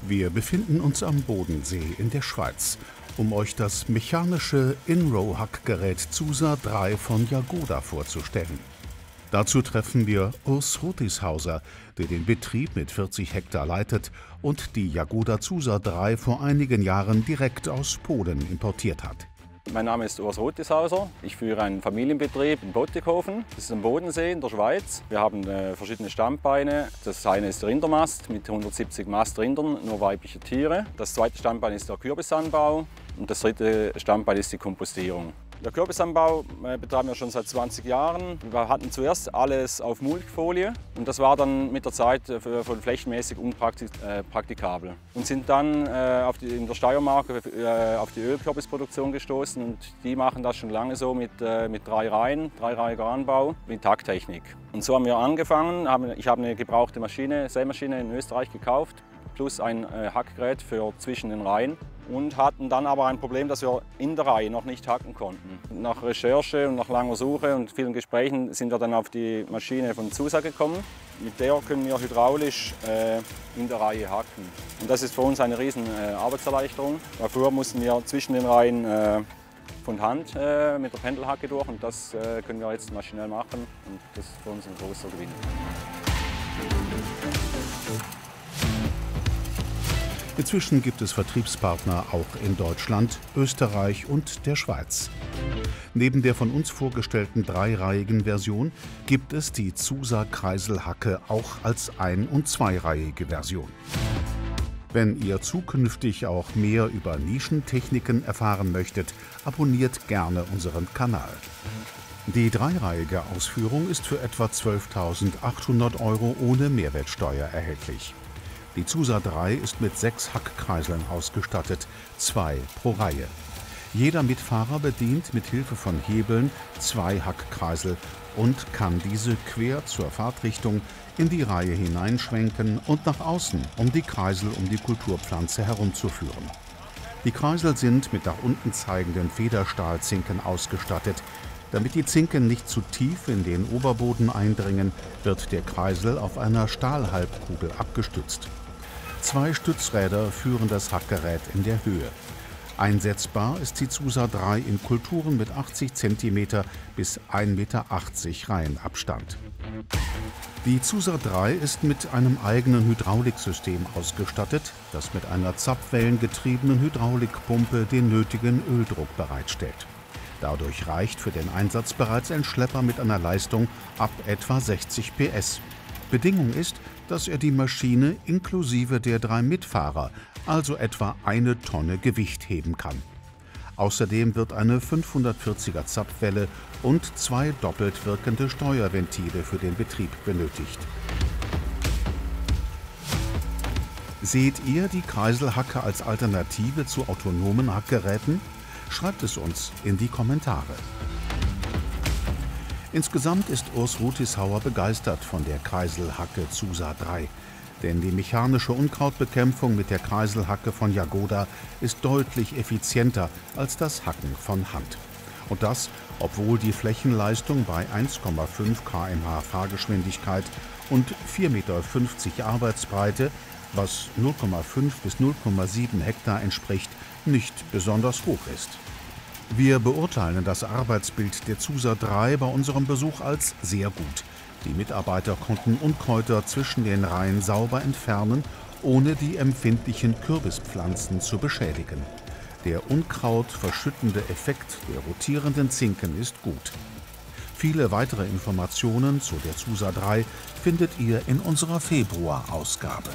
Wir befinden uns am Bodensee in der Schweiz, um euch das mechanische In-Row-Hackgerät ZUSA 3 von Jagoda vorzustellen. Dazu treffen wir Urs Rotishauser, der den Betrieb mit 40 Hektar leitet und die Jagoda ZUSA 3 vor einigen Jahren direkt aus Polen importiert hat. Mein Name ist Urs Rotishauser. Ich führe einen Familienbetrieb in Bottighofen. Das ist am Bodensee in der Schweiz. Wir haben verschiedene Standbeine. Das eine ist der Rindermast mit 170 Mastrindern, nur weibliche Tiere. Das zweite Standbein ist der Kürbisanbau und das dritte Standbein ist die Kompostierung. Der Kürbisanbau betreiben wir schon seit 20 Jahren. Wir hatten zuerst alles auf Mulchfolie und das war dann mit der Zeit flächenmäßig unpraktikabel. Und sind dann in der Steiermark auf die Ölkürbisproduktion gestoßen und die machen das schon lange so mit 3 Reihen, dreireihiger Anbau, mit Hacktechnik. Und so haben wir angefangen. Ich habe eine gebrauchte Sämaschine in Österreich gekauft, plus ein Hackgerät für zwischen den Reihen. Und hatten dann aber ein Problem, dass wir in der Reihe noch nicht hacken konnten. Nach Recherche und nach langer Suche und vielen Gesprächen sind wir dann auf die Maschine von ZUSA gekommen. Mit der können wir hydraulisch in der Reihe hacken. Und das ist für uns eine riesen Arbeitserleichterung. Früher mussten wir zwischen den Reihen von Hand mit der Pendelhacke durch und das können wir jetzt maschinell machen und das ist für uns ein großer Gewinn. Inzwischen gibt es Vertriebspartner auch in Deutschland, Österreich und der Schweiz. Neben der von uns vorgestellten dreireihigen Version gibt es die ZUSA Kreiselhacke auch als ein- und zweireihige Version. Wenn ihr zukünftig auch mehr über Nischentechniken erfahren möchtet, abonniert gerne unseren Kanal. Die dreireihige Ausführung ist für etwa 12.800 € ohne Mehrwertsteuer erhältlich. Die ZUSA 3 ist mit 6 Hackkreiseln ausgestattet, 2 pro Reihe. Jeder Mitfahrer bedient mit Hilfe von Hebeln 2 Hackkreisel und kann diese quer zur Fahrtrichtung in die Reihe hineinschwenken und nach außen, um die Kreisel um die Kulturpflanze herumzuführen. Die Kreisel sind mit nach unten zeigenden Federstahlzinken ausgestattet. Damit die Zinken nicht zu tief in den Oberboden eindringen, wird der Kreisel auf einer Stahlhalbkugel abgestützt. 2 Stützräder führen das Hackgerät in der Höhe. Einsetzbar ist die ZUSA 3 in Kulturen mit 80 cm bis 1,80 Meter Reihenabstand. Die ZUSA 3 ist mit einem eigenen Hydrauliksystem ausgestattet, das mit einer zapfwellengetriebenen Hydraulikpumpe den nötigen Öldruck bereitstellt. Dadurch reicht für den Einsatz bereits ein Schlepper mit einer Leistung ab etwa 60 PS. Bedingung ist, dass er die Maschine inklusive der 3 Mitfahrer, also etwa 1 Tonne Gewicht heben kann. Außerdem wird eine 540er Zapfwelle und 2 doppelt wirkende Steuerventile für den Betrieb benötigt. Seht ihr die Kreiselhacke als Alternative zu autonomen Hackgeräten? Schreibt es uns in die Kommentare. Insgesamt ist Urs Rotishauser begeistert von der Kreiselhacke ZUSA 3. Denn die mechanische Unkrautbekämpfung mit der Kreiselhacke von Jagoda ist deutlich effizienter als das Hacken von Hand. Und das, obwohl die Flächenleistung bei 1,5 km/h Fahrgeschwindigkeit und 4,50 Meter Arbeitsbreite, was 0,5 bis 0,7 Hektar entspricht, nicht besonders hoch ist. Wir beurteilen das Arbeitsbild der ZUSA 3 bei unserem Besuch als sehr gut. Die Mitarbeiter konnten Unkräuter zwischen den Reihen sauber entfernen, ohne die empfindlichen Kürbispflanzen zu beschädigen. Der unkrautverschüttende Effekt der rotierenden Zinken ist gut. Viele weitere Informationen zu der ZUSA 3 findet ihr in unserer Februarausgabe.